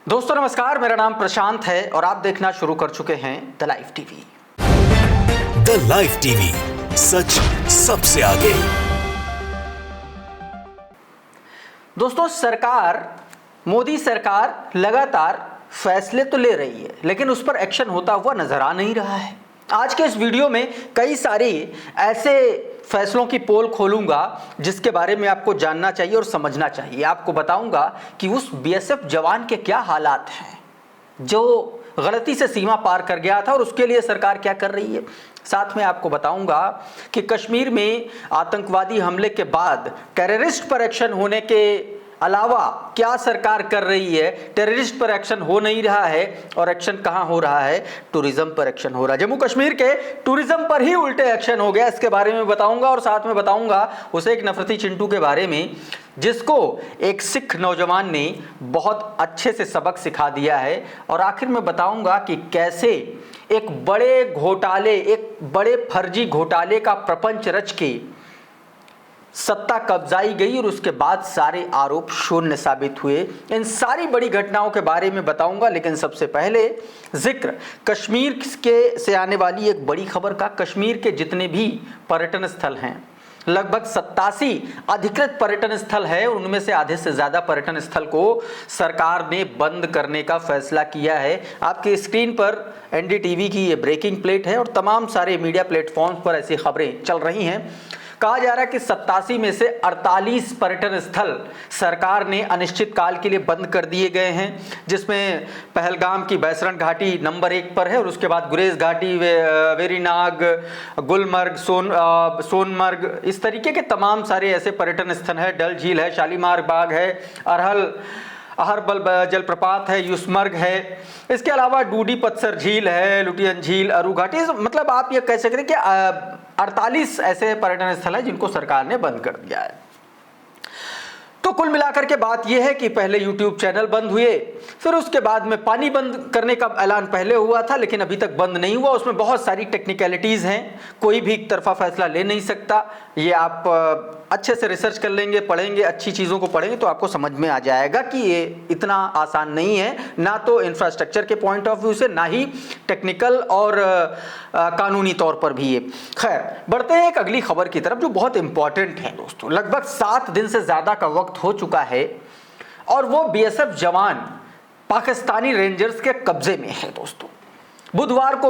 दोस्तों नमस्कार, मेरा नाम प्रशांत है और आप देखना शुरू कर चुके हैं the live TV. The live TV, सच सबसे आगे। दोस्तों मोदी सरकार लगातार फैसले तो ले रही है, लेकिन उस पर एक्शन होता हुआ नजर आ नहीं रहा है। आज के इस वीडियो में कई सारे ऐसे फैसलों की पोल खोलूंगा जिसके बारे में आपको जानना चाहिए और समझना चाहिए। आपको बताऊंगा कि उस बीएसएफ जवान के क्या हालात हैं जो गलती से सीमा पार कर गया था और उसके लिए सरकार क्या कर रही है। साथ में आपको बताऊंगा कि कश्मीर में आतंकवादी हमले के बाद टेररिस्ट पर एक्शन होने के अलावा क्या सरकार कर रही है। टेररिस्ट पर एक्शन हो नहीं रहा है और एक्शन कहां हो रहा है, टूरिज्म पर एक्शन हो रहा है। जम्मू कश्मीर के टूरिज्म पर ही उल्टे एक्शन हो गया, इसके बारे में बताऊंगा। और साथ में बताऊंगा उसे एक नफरती चिंटू के बारे में जिसको एक सिख नौजवान ने बहुत अच्छे से सबक सिखा दिया है। और आखिर में बताऊंगा कि कैसे एक बड़े फर्जी घोटाले का प्रपंच रच के सत्ता कब्जाई गई और उसके बाद सारे आरोप शून्य साबित हुए। इन सारी बड़ी घटनाओं के बारे में बताऊंगा, लेकिन सबसे पहले जिक्र कश्मीर के से आने वाली एक बड़ी खबर का। कश्मीर के जितने भी पर्यटन स्थल हैं, लगभग 87 अधिकृत पर्यटन स्थल है, उनमें से आधे से ज्यादा पर्यटन स्थल को सरकार ने बंद करने का फैसला किया है। आपके स्क्रीन पर एनडीटीवी की ये ब्रेकिंग प्लेट है और तमाम सारे मीडिया प्लेटफॉर्म्स पर ऐसी खबरें चल रही हैं। कहा जा रहा है कि 87 में से 48 पर्यटन स्थल सरकार ने अनिश्चित काल के लिए बंद कर दिए गए हैं, जिसमें पहलगाम की बैसरण घाटी नंबर 1 पर है और उसके बाद गुरेज घाटी, वेरीनाग, गुलमर्ग, सोनमर्ग, इस तरीके के तमाम सारे ऐसे पर्यटन स्थल है। डल झील है, शालीमार बाग है, अहरबल जलप्रपात है, युसमर्ग है। इसके अलावा डूडी पत्थर झील है, लुटियन झील, अरू घाटी। मतलब आप ये कह सकते हैं कि 48 ऐसे पर्यटन स्थल है जिनको सरकार ने बंद कर दिया है। तो कुल मिलाकर के बात यह है कि पहले YouTube चैनल बंद हुए, फिर उसके बाद में पानी बंद करने का ऐलान पहले हुआ था लेकिन अभी तक बंद नहीं हुआ। उसमें बहुत सारी टेक्निकलिटीज हैं, कोई भी एक तरफा फैसला ले नहीं सकता। ये आप अच्छे से रिसर्च कर लेंगे, पढ़ेंगे, अच्छी चीज़ों को पढ़ेंगे तो आपको समझ में आ जाएगा कि ये इतना आसान नहीं है, ना तो इंफ्रास्ट्रक्चर के पॉइंट ऑफ व्यू से, ना ही टेक्निकल और कानूनी तौर पर भी ये। खैर, बढ़ते हैं एक अगली खबर की तरफ जो बहुत इंपॉर्टेंट है दोस्तों। लगभग 7 दिन से ज़्यादा का वक्त हो चुका है और वो बीएसएफ जवान पाकिस्तानी रेंजर्स के कब्जे में है दोस्तों।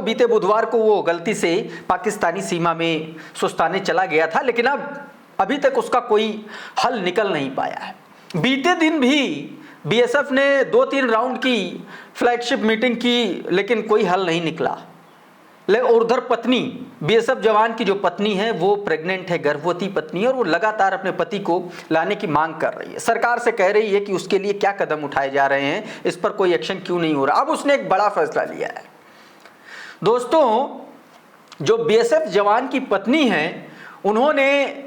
बीते बुधवार को वो गलती से पाकिस्तानी सीमा में सुस्ताने चला गया था, लेकिन अभी तक उसका कोई हल निकल नहीं पाया है। बीते दिन भी बीएसएफ ने 2-3 राउंड की फ्लैगशिप मीटिंग की, लेकिन कोई हल नहीं निकला। और उधर पत्नी, बीएसएफ जवान की जो पत्नी है वो प्रेग्नेंट है, गर्भवती पत्नी है और वो लगातार अपने पति को लाने की मांग कर रही है। सरकार से कह रही है कि उसके लिए क्या कदम उठाए जा रहे हैं, इस पर कोई एक्शन क्यों नहीं हो रहा। अब उसने एक बड़ा फैसला लिया है दोस्तों। जो बीएसएफ जवान की पत्नी है उन्होंने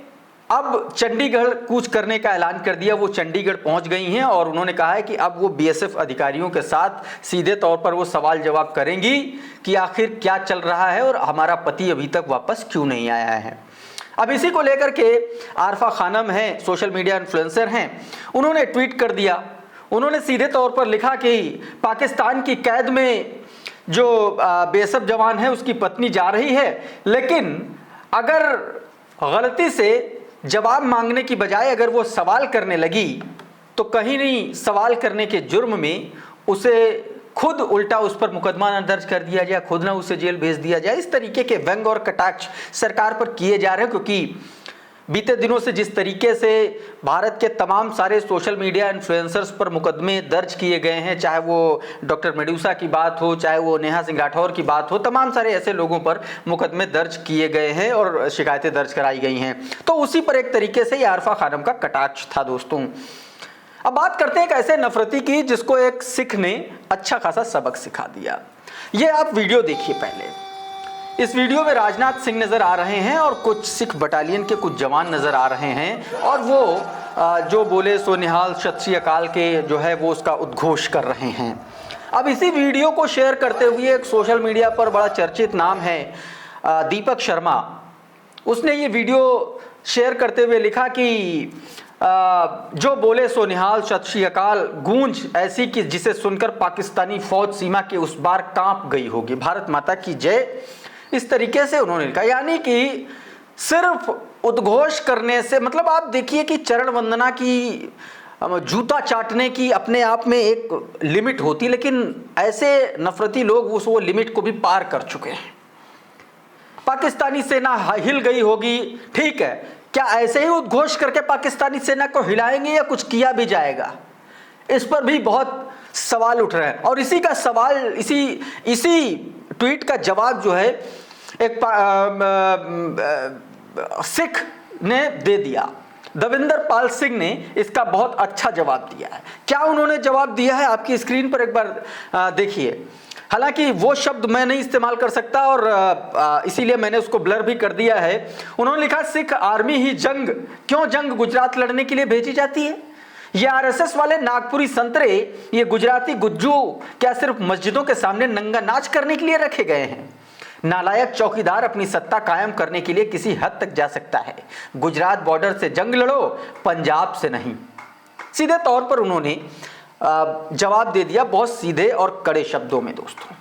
अब चंडीगढ़ कूच करने का ऐलान कर दिया। वो चंडीगढ़ पहुंच गई हैं और उन्होंने कहा है कि अब वो बीएसएफ अधिकारियों के साथ सीधे तौर पर वो सवाल जवाब करेंगी कि आखिर क्या चल रहा है और हमारा पति अभी तक वापस क्यों नहीं आया है। अब इसी को लेकर के आरफा खानम है, सोशल मीडिया इन्फ्लुएंसर हैं, उन्होंने ट्वीट कर दिया। उन्होंने सीधे तौर पर लिखा कि पाकिस्तान की कैद में जो बीएसएफ जवान है उसकी पत्नी जा रही है, लेकिन अगर गलती से जवाब मांगने की बजाय अगर वो सवाल करने लगी तो कहीं नहीं सवाल करने के जुर्म में उसे खुद उल्टा उस पर मुकदमा न दर्ज कर दिया जाए, खुद ना उसे जेल भेज दिया जाए। इस तरीके के व्यंग और कटाक्ष सरकार पर किए जा रहे हैं, क्योंकि बीते दिनों से जिस तरीके से भारत के तमाम सारे सोशल मीडिया इन्फ्लुएंसर्स पर मुकदमे दर्ज किए गए हैं, चाहे वो डॉक्टर मेडूसा की बात हो, चाहे वो नेहा सिंह राठौर की बात हो, तमाम सारे ऐसे लोगों पर मुकदमे दर्ज किए गए हैं और शिकायतें दर्ज कराई गई हैं। तो उसी पर एक तरीके से ये आरफा खानम का कटाक्ष था दोस्तों। अब बात करते हैं एक ऐसे नफरती की जिसको एक सिख ने अच्छा खासा सबक सिखा दिया। ये आप वीडियो देखिए पहले। इस वीडियो में राजनाथ सिंह नजर आ रहे हैं और कुछ सिख बटालियन के कुछ जवान नजर आ रहे हैं और वो जो बोले सो निहाल सत श्री अकाल के जो है वो उसका उद्घोष कर रहे हैं। अब इसी वीडियो को शेयर करते हुए एक सोशल मीडिया पर बड़ा चर्चित नाम है दीपक शर्मा, उसने ये वीडियो शेयर करते हुए लिखा कि जो बोले सो निहाल, सत श्री अकाल, गूंज ऐसी कि जिसे सुनकर पाकिस्तानी फौज सीमा के उस बार कांप गई होगी, भारत माता की जय। इस तरीके से उन्होंने कहा, यानी कि सिर्फ उद्घोष करने से, मतलब आप देखिए कि चरण वंदना की, जूता चाटने की अपने आप में एक लिमिट होती, लेकिन ऐसे नफरती लोग वो लिमिट को भी पार कर चुके हैं। पाकिस्तानी सेना हिल गई होगी, ठीक है, क्या ऐसे ही उद्घोष करके पाकिस्तानी सेना को हिलाएंगे या कुछ किया भी जाएगा? इस पर भी बहुत सवाल उठ रहे हैं। और इसी का सवाल, इसी ट्वीट का जवाब जो है एक सिख ने दे दिया। दविंदर पाल सिंह ने इसका बहुत अच्छा जवाब दिया है। क्या उन्होंने जवाब दिया है आपकी स्क्रीन पर एक बार देखिए। हालांकि वो शब्द मैं नहीं इस्तेमाल कर सकता और इसीलिए मैंने उसको ब्लर भी कर दिया है। उन्होंने लिखा, सिख आर्मी ही क्यों जंग गुजरात लड़ने के लिए भेजी जाती है? ये आरएसएस वाले नागपुरी संतरे, ये गुजराती गुज्जू क्या सिर्फ मस्जिदों के सामने नंगा नाच करने के लिए रखे गए हैं? नालायक चौकीदार अपनी सत्ता कायम करने के लिए किसी हद तक जा सकता है। गुजरात बॉर्डर से जंग लड़ो, पंजाब से नहीं। सीधे तौर पर उन्होंने जवाब दे दिया, बहुत सीधे और कड़े शब्दों में दोस्तों।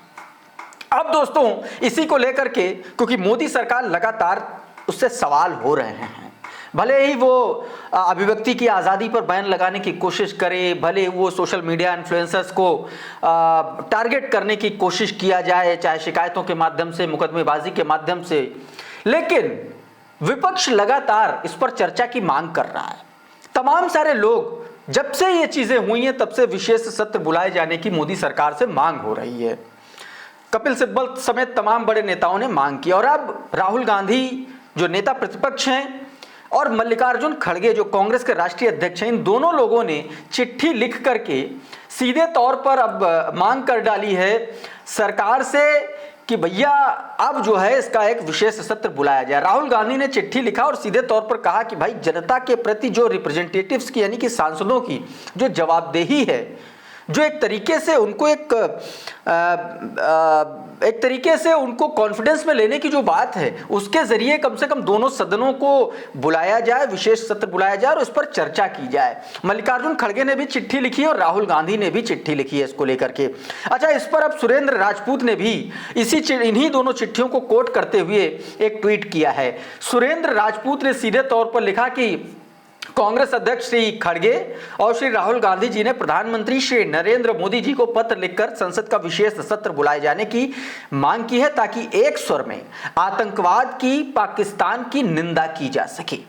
अब दोस्तों इसी को लेकर के, क्योंकि मोदी सरकार लगातार उससे सवाल हो रहे हैं, भले ही वो अभिव्यक्ति की आज़ादी पर बैन लगाने की कोशिश करे, भले वो सोशल मीडिया इन्फ्लुएंसर्स को टारगेट करने की कोशिश किया जाए, चाहे शिकायतों के माध्यम से, मुकदमेबाजी के माध्यम से, लेकिन विपक्ष लगातार इस पर चर्चा की मांग कर रहा है। तमाम सारे लोग, जब से ये चीजें हुई हैं तब से विशेष सत्र बुलाए जाने की मोदी सरकार से मांग हो रही है। कपिल सिब्बल समेत तमाम बड़े नेताओं ने मांग की और अब राहुल गांधी जो नेता प्रतिपक्ष हैं और मल्लिकार्जुन खड़गे जो कांग्रेस के राष्ट्रीय अध्यक्ष हैं, इन दोनों लोगों ने चिट्ठी लिख करके सीधे तौर पर अब मांग कर डाली है सरकार से कि भैया अब जो है इसका एक विशेष सत्र बुलाया जाए। राहुल गांधी ने चिट्ठी लिखा और सीधे तौर पर कहा कि भाई जनता के प्रति जो रिप्रेजेंटेटिव्स की, यानी कि सांसदों की जो जवाबदेही है, जो एक तरीके से उनको कॉन्फिडेंस में लेने की जो बात है, उसके जरिए कम से कम दोनों सदनों को बुलाया जाए, विशेष सत्र बुलाया जाए और उस पर चर्चा की जाए। मल्लिकार्जुन खड़गे ने भी चिट्ठी लिखी और राहुल गांधी ने भी चिट्ठी लिखी है इसको लेकर के। अच्छा, इस पर अब सुरेंद्र राजपूत ने भी इन्हीं दोनों चिट्ठियों को कोट करते हुए एक ट्वीट किया है। सुरेंद्र राजपूत ने सीधे तौर पर लिखा कि कांग्रेस अध्यक्ष श्री खड़गे और श्री राहुल गांधी जी ने प्रधानमंत्री श्री नरेंद्र मोदी जी को पत्र लिखकर संसद का विशेष सत्र बुलाए जाने की मांग की है ताकि एक स्वर में आतंकवाद की, पाकिस्तान की निंदा की जा सके।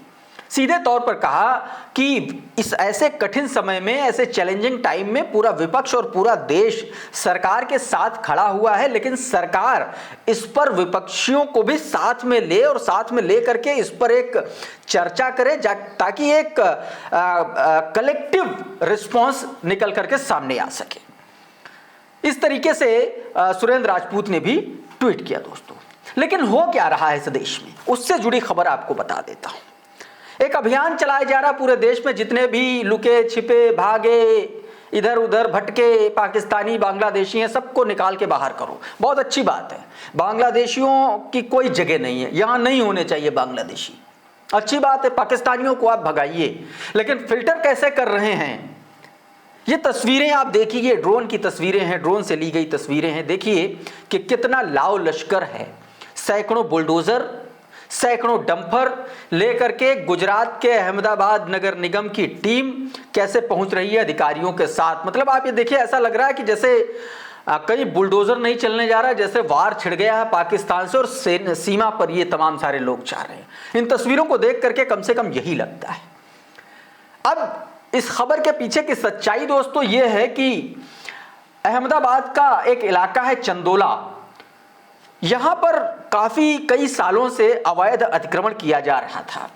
सीधे तौर पर कहा कि इस ऐसे कठिन समय में, ऐसे चैलेंजिंग टाइम में पूरा विपक्ष और पूरा देश सरकार के साथ खड़ा हुआ है, लेकिन सरकार इस पर विपक्षियों को भी साथ में ले और साथ में ले करके इस पर एक चर्चा करे ताकि एक कलेक्टिव रिस्पॉन्स निकल करके सामने आ सके। इस तरीके से सुरेंद्र राजपूत ने भी ट्वीट किया दोस्तों। लेकिन हो क्या रहा है इस देश में, उससे जुड़ी खबर आपको बता देता हूं। एक अभियान चलाया जा रहा पूरे देश में, जितने भी लुके छिपे भागे इधर उधर भटके पाकिस्तानी बांग्लादेशी हैं, सबको निकाल के बाहर करो। बहुत अच्छी बात है, बांग्लादेशियों की कोई जगह नहीं है, यहां नहीं होने चाहिए बांग्लादेशी, अच्छी बात है, पाकिस्तानियों को आप भगाइए। लेकिन फिल्टर कैसे कर रहे हैं, ये तस्वीरें आप देखिए, ड्रोन की तस्वीरें हैं, ड्रोन से ली गई तस्वीरें हैं। देखिए कि कितना लाव लश्कर है, सैकड़ों बुलडोजर, सैकड़ों डंपर लेकर के गुजरात के अहमदाबाद नगर निगम की टीम कैसे पहुंच रही है अधिकारियों के साथ। मतलब आप ये देखिए, ऐसा लग रहा है कि जैसे कहीं बुलडोजर नहीं चलने जा रहा है, जैसे वार छिड़ गया है पाकिस्तान से और सीमा पर ये तमाम सारे लोग जा रहे हैं। इन तस्वीरों को देख करके कम से कम यही लगता है। अब इस खबर के पीछे की सच्चाई दोस्तों ये है कि अहमदाबाद का एक इलाका है चंदोला, यहां पर कई सालों से अवैध अतिक्रमण किया जा रहा था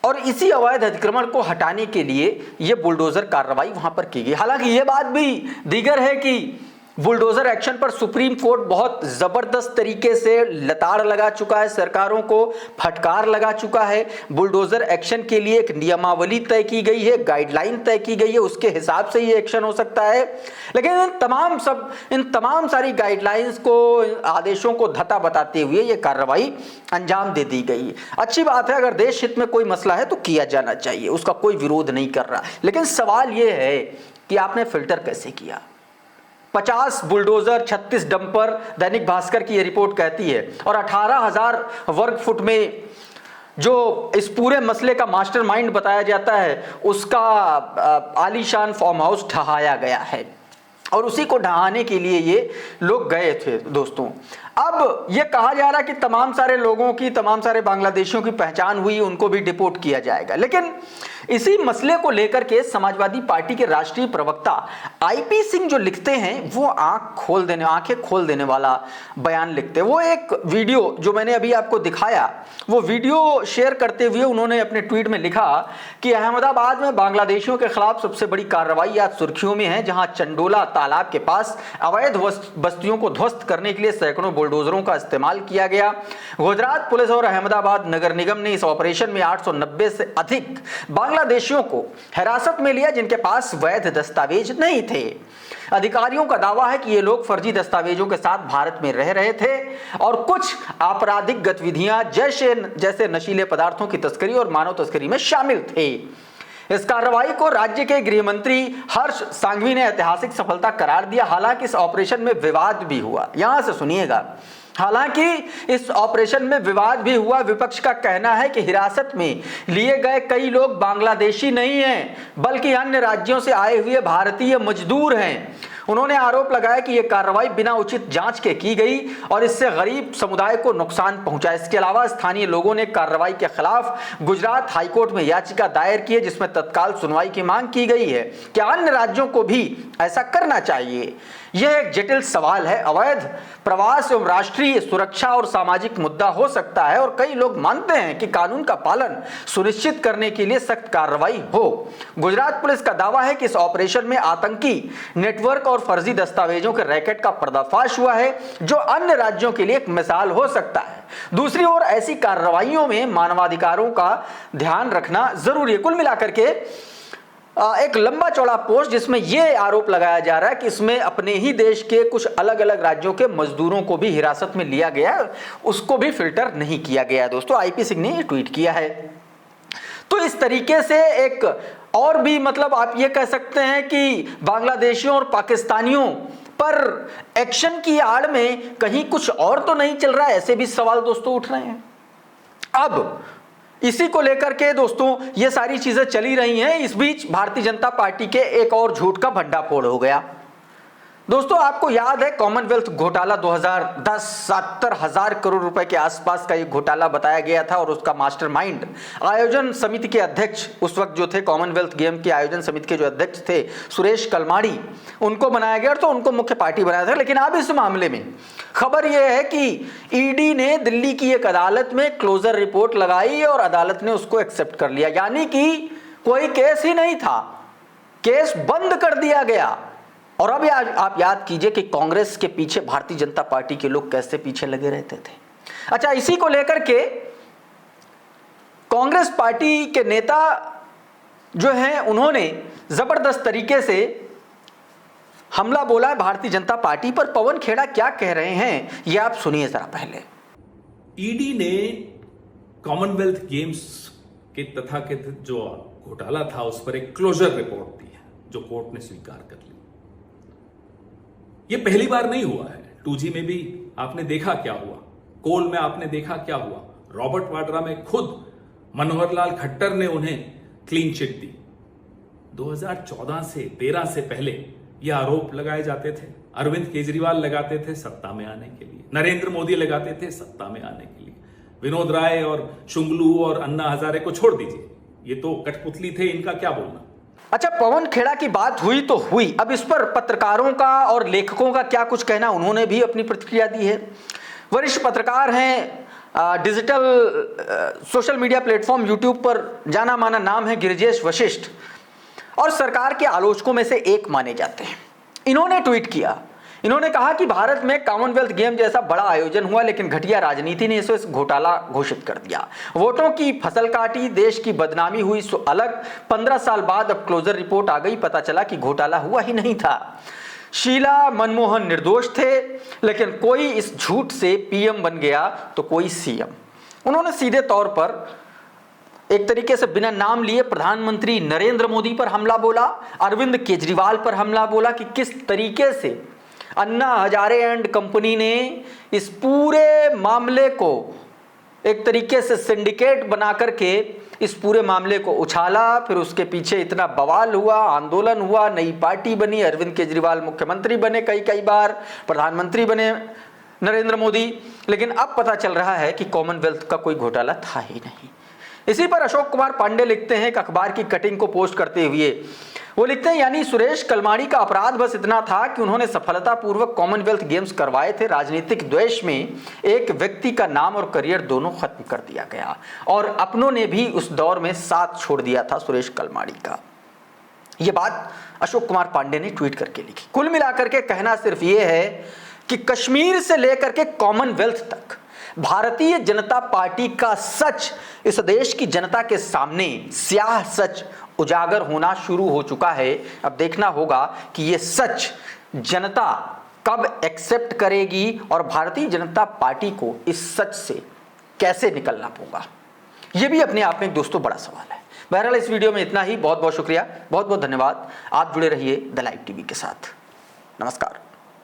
और इसी अवैध अतिक्रमण को हटाने के लिए यह बुलडोजर कार्रवाई वहां पर की गई। हालांकि यह बात भी दीगर है कि बुलडोजर एक्शन पर सुप्रीम कोर्ट बहुत जबरदस्त तरीके से लताड़ लगा चुका है, सरकारों को फटकार लगा चुका है। बुलडोजर एक्शन के लिए एक नियमावली तय की गई है, गाइडलाइन तय की गई है, उसके हिसाब से ये एक्शन हो सकता है। लेकिन इन तमाम सारी गाइडलाइंस को, आदेशों को धता बताते हुए ये कार्रवाई अंजाम दे दी गई। अच्छी बात है, अगर देश हित में कोई मसला है तो किया जाना चाहिए, उसका कोई विरोध नहीं कर रहा। लेकिन सवाल ये है कि आपने फिल्टर कैसे किया। 50 बुलडोजर, 36 डंपर, दैनिक भास्कर की यह रिपोर्ट कहती है, और 18,000 वर्ग फुट में जो इस पूरे मसले का मास्टरमाइंड बताया जाता है, उसका आलीशान फार्म हाउस ढहाया गया है, और उसी को ढहाने के लिए ये लोग गए थे दोस्तों। अब ये कहा जा रहा है कि तमाम सारे लोगों की, तमाम सारे बांग्लादेशियों की पहचान हुई, उनको भी डिपोर्ट किया जाएगा। लेकिन इसी मसले को लेकर के समाजवादी पार्टी के राष्ट्रीय प्रवक्ता आईपी सिंह जो लिखते हैं, वो आंखें खोल देने वाला बयान लिखते हैं। वो एक वीडियो जो मैंने अभी आपको दिखाया, वो वीडियो शेयर करते हुए उन्होंने अपने ट्वीट में लिखा कि अहमदाबाद में बांग्लादेशियों के खिलाफ सबसे बड़ी कार्रवाई आज सुर्खियों में है, जहां चंडोला तालाब के पास अवैध बस्तियों को ध्वस्त करने के लिए सैकड़ों बुलडोजरों का इस्तेमाल किया गया। गुजरात पुलिस और अहमदाबाद नगर निगम ने इस ऑपरेशन में 890 से अधिक बांग्लादेशियों को हिरासत में लिया, जिनके पास वैध दस्तावेज नहीं थे। अधिकारियों का दावा है कि ये लोग फर्जी दस्तावेजों के साथ भारत में रह रहे थे और कुछ आपराधिक गतिविधियां जैसे नशीले पदार्थों की तस्करी और मानव तस्करी में शामिल थे। इस कार्रवाई को राज्य के गृह मंत्री हर्ष सांघवी ने ऐतिहासिक सफलता करार दिया। हालांकि इस ऑपरेशन में विवाद भी हुआ, यहां से सुनिएगा। हालांकि इस ऑपरेशन में विवाद भी हुआ। विपक्ष का कहना है कि हिरासत में लिए गए कई लोग बांग्लादेशी नहीं हैं, बल्कि अन्य राज्यों से आए हुए भारतीय मजदूर हैं। उन्होंने आरोप लगाया कि यह कार्रवाई बिना उचित जांच के की गई और इससे गरीब समुदाय को नुकसान पहुंचा। इसके अलावा स्थानीय लोगों ने कार्रवाई के खिलाफ गुजरात हाईकोर्ट में याचिका दायर की है, जिसमें तत्काल सुनवाई की मांग की गई है। क्या अन्य राज्यों को भी ऐसा करना चाहिए? यह एक जटिल सवाल है। अवैध प्रवास एवं राष्ट्रीय सुरक्षा और सामाजिक मुद्दा हो सकता है, और कई लोग मानते हैं कि कानून का पालन सुनिश्चित करने के लिए सख्त कार्रवाई हो। गुजरात पुलिस का दावा है कि इस ऑपरेशन में आतंकी नेटवर्क और फर्जी दस्तावेजों के रैकेट का पर्दाफाश हुआ है, जो अन्य राज्यों के लिए एक मिसाल हो सकता है। दूसरी ओर ऐसी कार्रवाइयों में मानवाधिकारों का ध्यान रखना जरूरी है। कुल मिलाकर के एक लंबा चौड़ा पोस्ट जिसमें यह आरोप लगाया जा रहा है कि इसमें अपने ही देश के कुछ अलग अलग राज्यों के मजदूरों को भी हिरासत में लिया गया, उसको भी फिल्टर नहीं किया गया। दोस्तों, आईपी सिंह ने ट्वीट किया है। तो इस तरीके से एक और भी, मतलब आप ये कह सकते हैं कि बांग्लादेशियों और पाकिस्तानियों पर एक्शन की आड़ में कहीं कुछ और तो नहीं चल रहा है, ऐसे भी सवाल दोस्तों उठ रहे हैं। अब इसी को लेकर के दोस्तों ये सारी चीजें चली रही हैं। इस बीच भारतीय जनता पार्टी के एक और झूठ का भंडाफोड़ हो गया। दोस्तों, आपको याद है कॉमनवेल्थ घोटाला 2010, 70,000 करोड़ रुपए के आसपास का एक घोटाला बताया गया था, और उसका मास्टरमाइंड आयोजन समिति के अध्यक्ष उस वक्त जो थे, कॉमनवेल्थ गेम के आयोजन समिति के जो अध्यक्ष थे सुरेश कलमाड़ी, उनको बनाया गया, तो उनको मुख्य पार्टी बनाया था। लेकिन अब इस मामले में खबर यह है कि ईडी ने दिल्ली की एक अदालत में क्लोजर रिपोर्ट लगाई और अदालत ने उसको एक्सेप्ट कर लिया, यानी कि कोई केस ही नहीं था, केस बंद कर दिया गया। और अब आप याद कीजिए कि कांग्रेस के पीछे भारतीय जनता पार्टी के लोग कैसे पीछे लगे रहते थे। अच्छा, इसी को लेकर के कांग्रेस पार्टी के नेता जो हैं, उन्होंने जबरदस्त तरीके से हमला बोला है भारतीय जनता पार्टी पर। पवन खेड़ा क्या कह रहे हैं, ये आप सुनिए जरा पहले। ईडी ने कॉमनवेल्थ गेम्स के तथाकथित जो घोटाला था उस पर एक क्लोजर रिपोर्ट दी है, जो कोर्ट ने स्वीकार कर ली। ये पहली बार नहीं हुआ है। 2G में भी आपने देखा क्या हुआ, कोल में आपने देखा क्या हुआ, रॉबर्ट वाड्रा में खुद मनोहर लाल खट्टर ने उन्हें क्लीन चिट दी। 2014 से 13 से पहले ये आरोप लगाए जाते थे। अरविंद केजरीवाल लगाते थे सत्ता में आने के लिए, नरेंद्र मोदी लगाते थे सत्ता में आने के लिए, विनोद राय और शुंगलू और अन्ना हजारे को छोड़ दीजिए, ये तो कठपुतली थे, इनका क्या बोलना। अच्छा, पवन खेड़ा की बात हुई तो हुई, अब इस पर पत्रकारों का और लेखकों का क्या कुछ कहना, उन्होंने भी अपनी प्रतिक्रिया दी है। वरिष्ठ पत्रकार हैं, digital social media platform YouTube पर जाना माना नाम है गिरिजेश वशिष्ठ, और सरकार के आलोचकों में से एक माने जाते हैं। इन्होंने ट्वीट किया इन्होंने कहा कि भारत में कॉमनवेल्थ गेम जैसा बड़ा आयोजन हुआ, लेकिन घटिया राजनीति ने इसे घोटाला घोषित कर दिया। वोटों की फसल काटी, देश की बदनामी हुई सो अलग। 15 साल बाद अब क्लोजर रिपोर्ट आ गई, पता चला कि घोटाला हुआ ही नहीं था। शीला मनमोहन निर्दोष थे, लेकिन कोई इस झूठ से पीएम बन गया तो कोई सीएम। उन्होंने सीधे तौर पर एक तरीके से बिना नाम लिए प्रधानमंत्री नरेंद्र मोदी पर हमला बोला, अरविंद केजरीवाल पर हमला बोला कि किस तरीके से अन्ना हजारे एंड कंपनी ने इस पूरे मामले को एक तरीके से सिंडिकेट बना करके इस पूरे मामले को उछाला। फिर उसके पीछे इतना बवाल हुआ, आंदोलन हुआ, नई पार्टी बनी, अरविंद केजरीवाल मुख्यमंत्री बने, कई बार प्रधानमंत्री बने नरेंद्र मोदी। लेकिन अब पता चल रहा है कि कॉमनवेल्थ का कोई घोटाला था ही नहीं। इसी पर अशोक कुमार पांडे लिखते हैं एक अखबार की कटिंग को पोस्ट करते हुए, वो लिखते हैं यानी सुरेश कलमाड़ी का अपराध बस इतना था कि उन्होंने सफलतापूर्वक कॉमनवेल्थ गेम्स करवाए थे। राजनीतिक द्वेष में एक व्यक्ति का नाम और करियर दोनों खत्म कर दिया गया और अपनों ने भी उस दौर में साथ छोड़ दिया था सुरेश कलमाड़ी का। यह बात अशोक कुमार पांडे ने ट्वीट करके लिखी। कुल मिलाकर के कहना सिर्फ ये है कि कश्मीर से लेकर के कॉमनवेल्थ तक भारतीय जनता पार्टी का सच इस देश की जनता के सामने स्याह सच उजागर होना शुरू हो चुका है। अब देखना होगा कि ये सच जनता कब एक्सेप्ट करेगी और भारतीय जनता पार्टी को इस सच से कैसे निकलना होगा। ये भी अपने आप में दोस्तों बड़ा सवाल है। बहरहाल इस वीडियो में इतना ही। बहुत बहुत शुक्रिया, बहुत बहुत धन्यवाद। आप जुड़े रहिए द लाइव टीवी के साथ। नमस्कार।